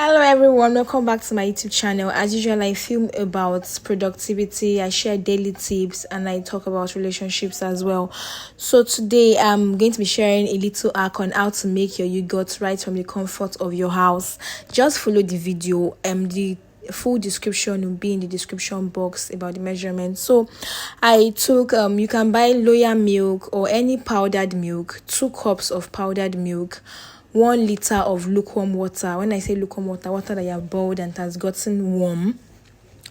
Hello everyone, welcome back to my YouTube channel. As usual, I film about productivity, I share daily tips, and I talk about relationships as well. So today I'm going to be sharing a little hack on how to make your yogurt right from the comfort of your house. Just follow the video. The full description will be in the description box about the measurements. So I took you can buy lower milk or any powdered milk, 2 cups of powdered milk, 1 liter of lukewarm water. When I say lukewarm water, water that you have boiled and has gotten warm,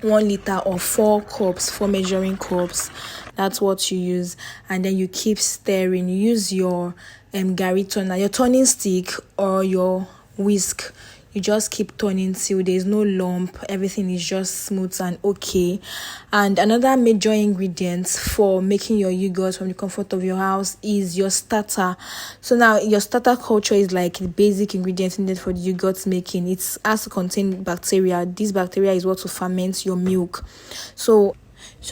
1 liter or 4 cups, 4 measuring cups. That's what you use, and then you keep stirring. You use your gari turner, your turning stick, or your whisk. You just keep turning till there's no lump, everything is just smooth and okay. And another major ingredient for making your yogurt from the comfort of your house is your starter. So now your starter culture is like the basic ingredient needed for the yogurt making. It has to contain bacteria. This bacteria is what will ferment your milk. So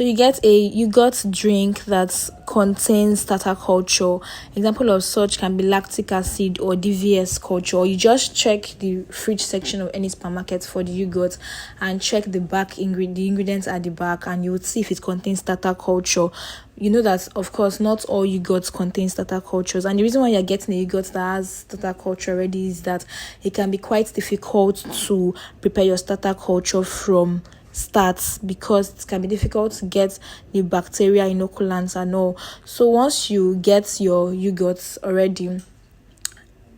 you get a yogurt drink that contains starter culture. Example of such can be lactic acid or DVS culture. Or you just check the fridge section of any supermarket for the yogurt and check the ingredients at the back, and you would see if it contains starter culture. You know that, of course, not all yogurts contain starter cultures, and the reason why you're getting a yogurt that has starter culture already is that it can be quite difficult to prepare your starter culture from starts, because it can be difficult to get the bacteria inoculants and all. So once you get your yogurt already,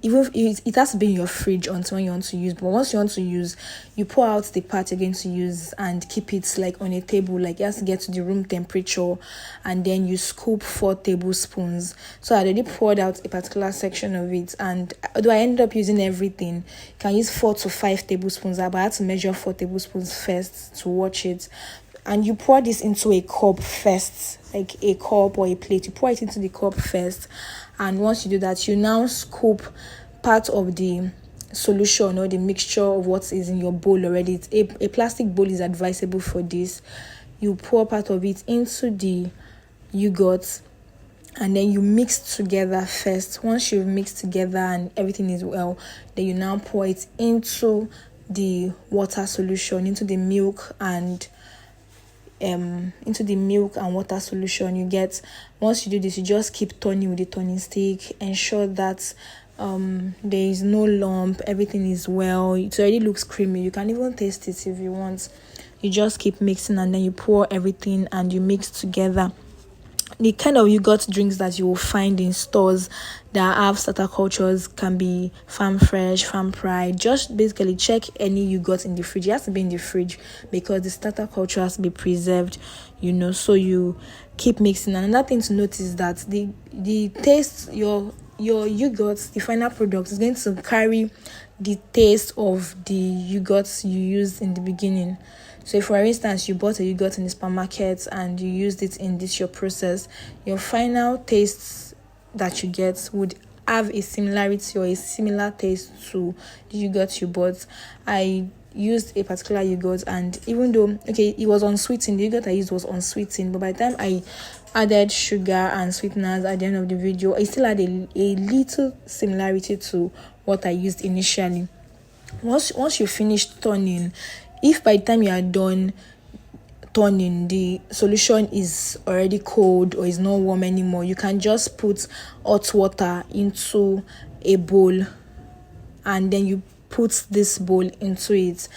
even if it has to be in your fridge until when you want to use, but once you want to use, you pour out the part you're going to use and keep it like on a table, like it has to get to the room temperature, and then you scoop 4 tablespoons. So I already poured out a particular section of it, and although I ended up using everything, you can use 4 to 5 tablespoons, but I had to measure 4 tablespoons first to watch it. And you pour this into a cup first, like a cup or a plate. You pour it into the cup first, and once you do that, you now scoop part of the solution or the mixture of what is in your bowl already. A plastic bowl is advisable for this. You pour part of it into the yogurt, and then you mix together first. Once you've mixed together and everything is well, then you now pour it into the water solution, into the milk and water solution. You get, once you do this, you just keep turning with the turning stick. Ensure that there is no lump, everything is well. It already looks creamy. You can even taste it if you want. You just keep mixing, and then you pour everything and you mix together. The kind of yogurt drinks that you will find in stores that have starter cultures can be Farm Fresh, Farm Pride. Just basically check any yogurt in the fridge. It has to be in the fridge because the starter culture has to be preserved, so you keep mixing. And another thing to notice is that the taste, your yogurt, the final product, is going to carry the taste of the yogurts you used in the beginning. So if, for instance, you bought a yogurt in the supermarket and you used it in your process, your final taste that you get would have a similarity or a similar taste to the yogurt you bought. I used a particular yogurt, and even though, it was unsweetened, the yogurt I used was unsweetened, but by the time I added sugar and sweeteners at the end of the video, I still had a little similarity to what I used initially. Once you finish turning, if by the time you are done turning, the solution is already cold or is not warm anymore, you can just put hot water into a bowl, and then you put this bowl into it.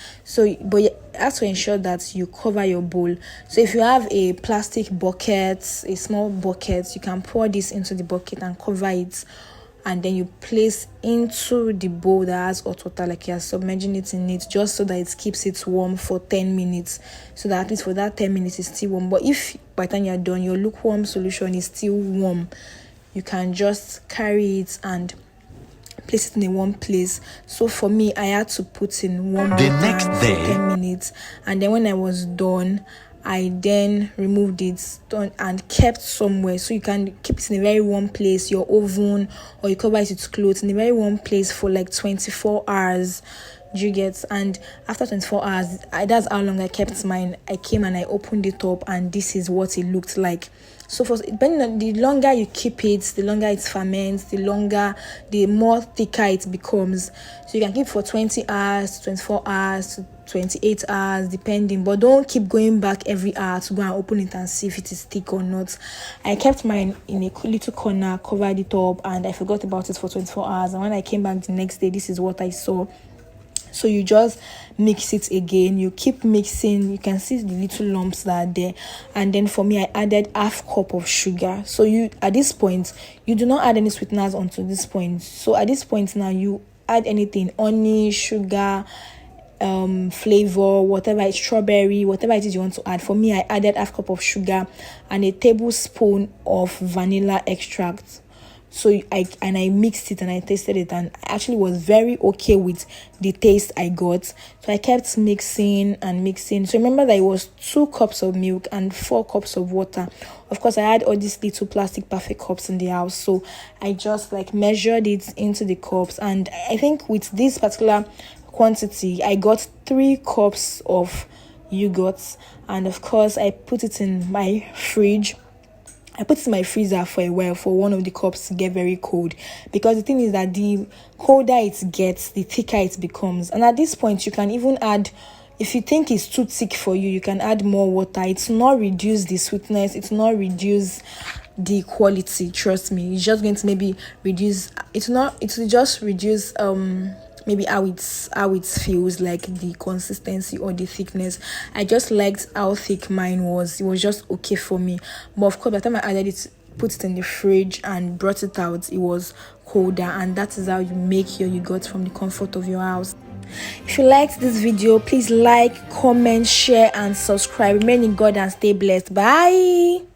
But you have to ensure that you cover your bowl. So if you have a plastic bucket, a small bucket, you can pour this into the bucket and cover it, and then you place into the bowl that has hot water, like you're submerging it in it, just so that it keeps it warm for 10 minutes, so that at least for that 10 minutes it's still warm. But if by the time you're done, your lukewarm solution is still warm, you can just carry it and place it in a warm place. So for me, I had to put in warm water for 10 minutes, and then when I was done, I then removed it and kept somewhere. So you can keep it in a very warm place, your oven, or you cover it with clothes in a very warm place for like 24 hours. Do you get? And after 24 hours, that's how long I kept mine. I came and I opened it up, and this is what it looked like. So for depending on the longer you keep it, the longer it ferments, the more thicker it becomes. So you can keep for 20 hours, 24 hours, 28 hours, depending. But don't keep going back every hour to go and open it and see if it is thick or not. I kept mine in a little corner, covered it up, and I forgot about it for 24 hours. And when I came back the next day, this is what I saw. So you just mix it again. You keep mixing. You can see the little lumps that are there. And then for me, I added half cup of sugar. So you, at this point, you do not add any sweeteners until this point. So at this point now, you add anything, honey, sugar, flavor, whatever, strawberry, whatever it is you want to add. For me, I added half cup of sugar and a tablespoon of vanilla extract. So I mixed it and I tasted it, and I actually was very okay with the taste I got. So I kept mixing and mixing. So remember that it was 2 cups of milk and 4 cups of water. Of course, I had all these little plastic perfect cups in the house, so I just measured it into the cups. And I think with this particular quantity, I got 3 cups of yogurt. And of course, I put it in my fridge. I put it in my freezer for a while for one of the cups to get very cold, because the thing is that the colder it gets, the thicker it becomes. And at this point, you can even add, if you think it's too thick for you, you can add more water. It's not reduce the sweetness, it's not reduce the quality, trust me. It's just going to maybe reduce, it will just reduce maybe how it feels, like the consistency or the thickness. I just liked how thick mine was. It was just okay for me. But of course, by the time I added it, put it in the fridge and brought it out, it was colder. And that is how you make your yogurt from the comfort of your house. If you liked this video, please like, comment, share and subscribe. Remain in God and stay blessed. Bye.